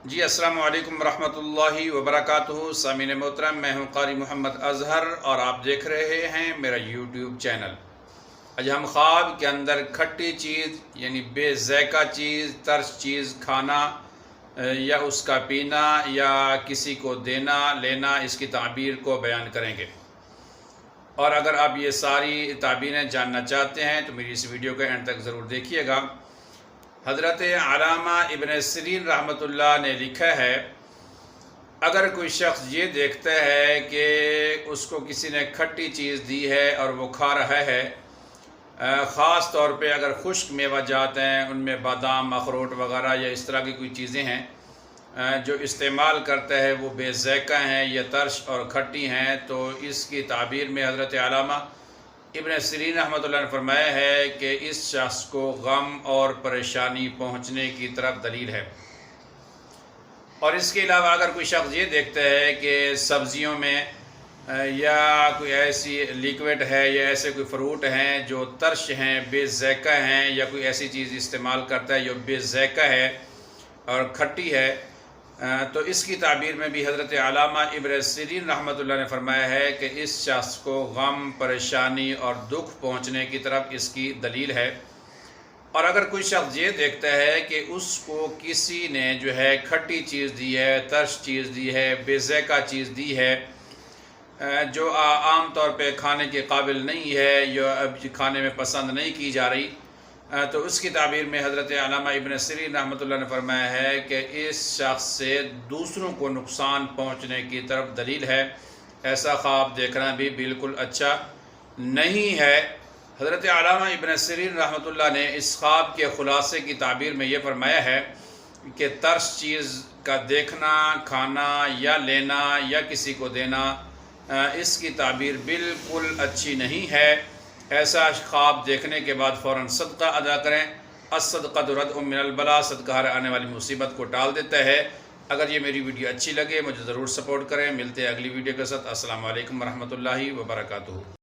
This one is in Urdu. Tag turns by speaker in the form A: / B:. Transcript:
A: جی السلام علیکم ورحمۃ اللہ وبرکاتہ۔ سامعین محترم، میں ہوں قاری محمد اظہر اور آپ دیکھ رہے ہیں میرا یوٹیوب چینل۔ آج ہم خواب کے اندر کھٹی چیز یعنی بے ذائقہ چیز، ترش چیز کھانا یا اس کا پینا یا کسی کو دینا لینا، اس کی تعبیر کو بیان کریں گے۔ اور اگر آپ یہ ساری تعبیریں جاننا چاہتے ہیں تو میری اس ویڈیو کے اینڈ تک ضرور دیکھیے گا۔ حضرت علامہ ابن سیرین رحمۃ اللہ نے لکھا ہے، اگر کوئی شخص یہ دیکھتا ہے کہ اس کو کسی نے کھٹی چیز دی ہے اور وہ کھا رہا ہے، خاص طور پہ اگر خشک میوہ جات ہیں، ان میں بادام، اخروٹ وغیرہ یا اس طرح کی کوئی چیزیں ہیں جو استعمال کرتا ہے وہ بے ذائقہ ہیں یا ترش اور کھٹی ہیں، تو اس کی تعبیر میں حضرت علامہ ابن سیرین رحمۃ اللہ نے فرمایا ہے کہ اس شخص کو غم اور پریشانی پہنچنے کی طرف دلیل ہے۔ اور اس کے علاوہ اگر کوئی شخص یہ دیکھتا ہے کہ سبزیوں میں یا کوئی ایسی لیکوڈ ہے یا ایسے کوئی فروٹ ہیں جو ترش ہیں، بے ذائقہ ہیں، یا کوئی ایسی چیز استعمال کرتا ہے جو بے ذائقہ ہے اور کھٹی ہے، تو اس کی تعبیر میں بھی حضرت علامہ ابن سیرین رحمۃ اللہ نے فرمایا ہے کہ اس شخص کو غم، پریشانی اور دکھ پہنچنے کی طرف اس کی دلیل ہے۔ اور اگر کوئی شخص یہ دیکھتا ہے کہ اس کو کسی نے جو ہے کھٹی چیز دی ہے، ترش چیز دی ہے، بے ذائقہ چیز دی ہے جو عام طور پہ کھانے کے قابل نہیں ہے یا اب کھانے میں پسند نہیں کی جا رہی، تو اس کی تعبیر میں حضرت علامہ ابن سیرین رحمۃ اللہ نے فرمایا ہے کہ اس شخص سے دوسروں کو نقصان پہنچنے کی طرف دلیل ہے۔ ایسا خواب دیکھنا بھی بالکل اچھا نہیں ہے۔ حضرت علامہ ابن سیرین رحمۃ اللہ نے اس خواب کے خلاصے کی تعبیر میں یہ فرمایا ہے کہ ترش چیز کا دیکھنا، کھانا یا لینا یا کسی کو دینا، اس کی تعبیر بالکل اچھی نہیں ہے۔ ایسا خواب دیکھنے کے بعد فوراً صدقہ ادا کریں۔ الصدقۃ ردع من البلاء، صدقہ ہر آنے والی مصیبت کو ٹال دیتا ہے۔ اگر یہ میری ویڈیو اچھی لگے مجھے ضرور سپورٹ کریں۔ ملتے ہیں اگلی ویڈیو کے ساتھ۔ السلام علیکم ورحمۃ اللہ وبرکاتہ۔